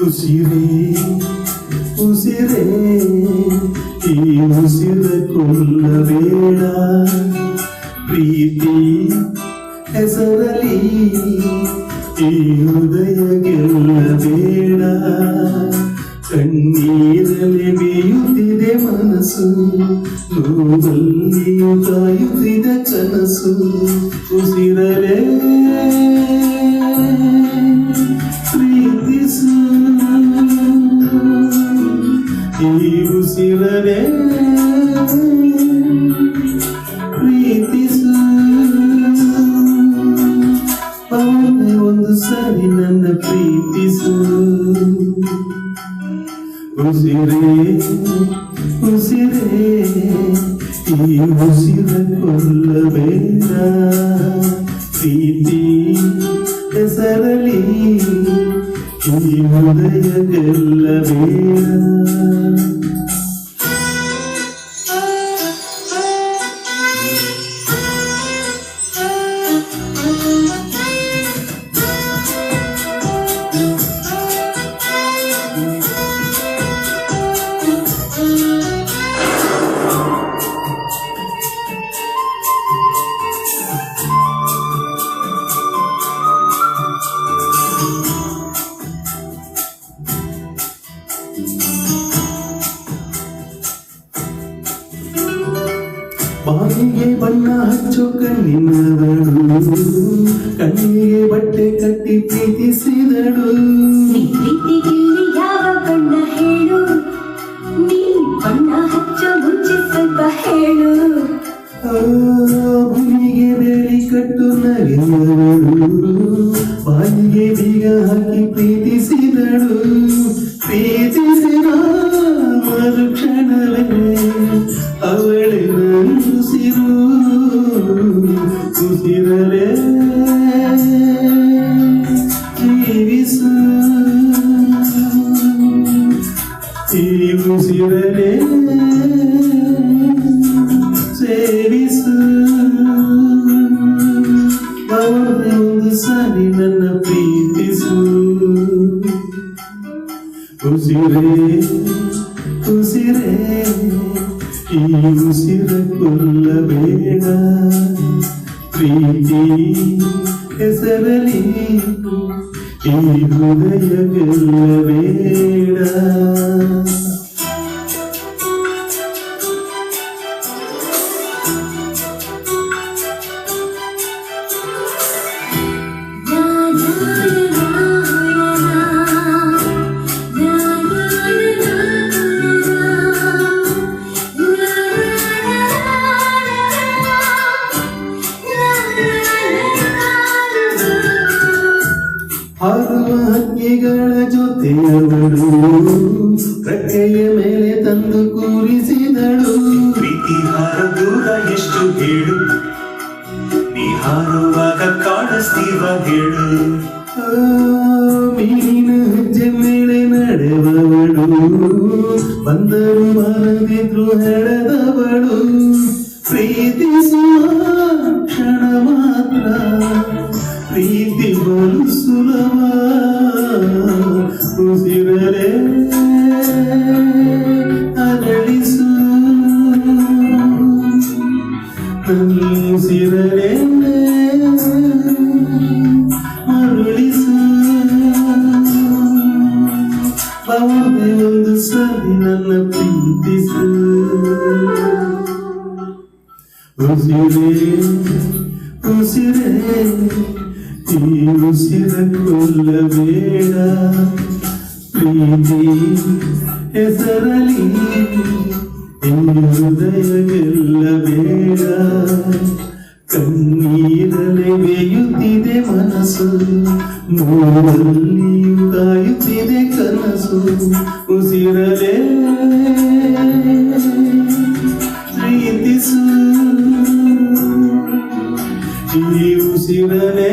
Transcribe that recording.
ಉಸಿರೇ ಉಸಿರೇ ಈ ಉಸಿರ ಕೊಲ್ಲಬೇಡ, ಪ್ರೀತಿ ಹೆಸರಲಿ ಈ ಹೃದಯ ಗೆಲ್ಲಬೇಡ. ಕಣ್ಣೀರಲ್ಲಿ ಬೇಯುತ್ತಿದೆ ಮನಸ್ಸು, ನೋವಲ್ಲಿಯೂ ಕಾಯುತ್ತಿದೆ ಕನಸು. ಉಸಿರಲೇ ಪ್ರೀತಿಸು, ಈ ಉಸಿರಲೇ ಪ್ರೀತಿಸು. ಒಂದು ಸಾರಿ ನನ್ನ ಪ್ರೀತಿಸು. ಉಸಿರೇ ಉಸಿರೇ ಈ ಉಸಿರ ಕೊಲ್ಲಬೇಡ, ಪ್ರೀತಿ ಹೆಸರಲಿ ಈ ಹೃದಯ ಗೆಲ್ಲಬೇಡ. ಬಾಯಿಗೆ ಬಣ್ಣ ಹಚ್ಚೋ ಕಣ್ಣಿನವಳು, ಕಣ್ಣಿಗೆ ಬಟ್ಟೆ ಕಟ್ಟಿ ಪ್ರೀತಿಸಿದಳು. ಪ್ರೀತಿಗಿಲ್ಲಿ ಯಾವ ಬಣ್ಣ ಹೇಳು, ನೀ ಬಣ್ಣ ಹಚ್ಚೋ ಮುಂಚೆ ಸ್ವಲ್ಪ ಹೇಳು. ಭೂಮಿಗೆ ಬೇಲಿ ಕಟ್ಟು ನಗೆದವಳು, ಬಾಯಿಗೆ ಬೀಗ ಹಾಕಿ ಪ್ರೀತಿಸಿದಳು. ಪ್ರೀತಿಸಿದ ಮರುಕ್ಷಣವೇ ಅವಳೆ ಉಸಿರು. ಉಸಿರಲೇ ಜೀವಿಸು, ಈ ಉಸಿರಲೇ ಸೇವಿಸು. ಒಂದು ಸಾರಿ ನನ್ನ ಪ್ರೀತಿಸು. ಉಸಿರೇ ಉಸಿರೇ ಈ ಉಸಿರ ಕೊಲ್ಲಬೇಡ, ಪ್ರೀತಿ ಹೆಸರಲಿ ಈ ಹೃದಯ ಗೆಲ್ಲಬೇಡ. ಹಾರುವ ಹಕ್ಕಿಗಳ ಜೊತೆಯವಳು, ರೆಕ್ಕೆಯ ಮೇಲೆ ತಂದು ಕೂರಿಸಿದಳು. ಪ್ರೀತಿ ಹಾರ ದೂರ ಎಷ್ಟು ಹೇಳು, ನೀ ಹಾರುವಾಗ ಕಾಣಿಸ್ತೀವ ಹೇಳು. ಮೀನಿನ ಹೆಜ್ಜೆ ಮೇಲೆ ನಡೆವವಳು, ಬಂದರು ಬಾರದಿದ್ರು ಹೆಳೆದವಳು. ಪ್ರೀತಿಸುವ ಕ್ಷಣ ಮಾತ್ರ ಪ್ರೀತಿ ಬಲು ಸುಲಭ. ಉಸಿರಲೇ ಅರಳಿಸು, ಉಸಿರಲೇ ಅರಳಿಸು. ಒಂದು ಸಾರಿ ನನ್ನ ಪ್ರೀತಿಸು. ಉಸಿರೇ ಉಸಿರೇ ಈ ಉಸಿರ ಕೊಲ್ಲಬೇಡ, ಪ್ರೀತಿ ಹೆಸರಲಿ ಈ ಹೃದಯ ಗೆಲ್ಲಬೇಡ. ಕಣ್ಣೀರಲೆ ಬೇಯುತ್ತಿದೆ ಮನಸ್ಸು, ನೋವಲ್ಲಿಯೂ ಕಾಯುತ್ತಿದೆ ಕನಸು. ಉಸಿರಲೇ ಪ್ರೀತಿಸು, ಈ ಉಸಿರಲೇ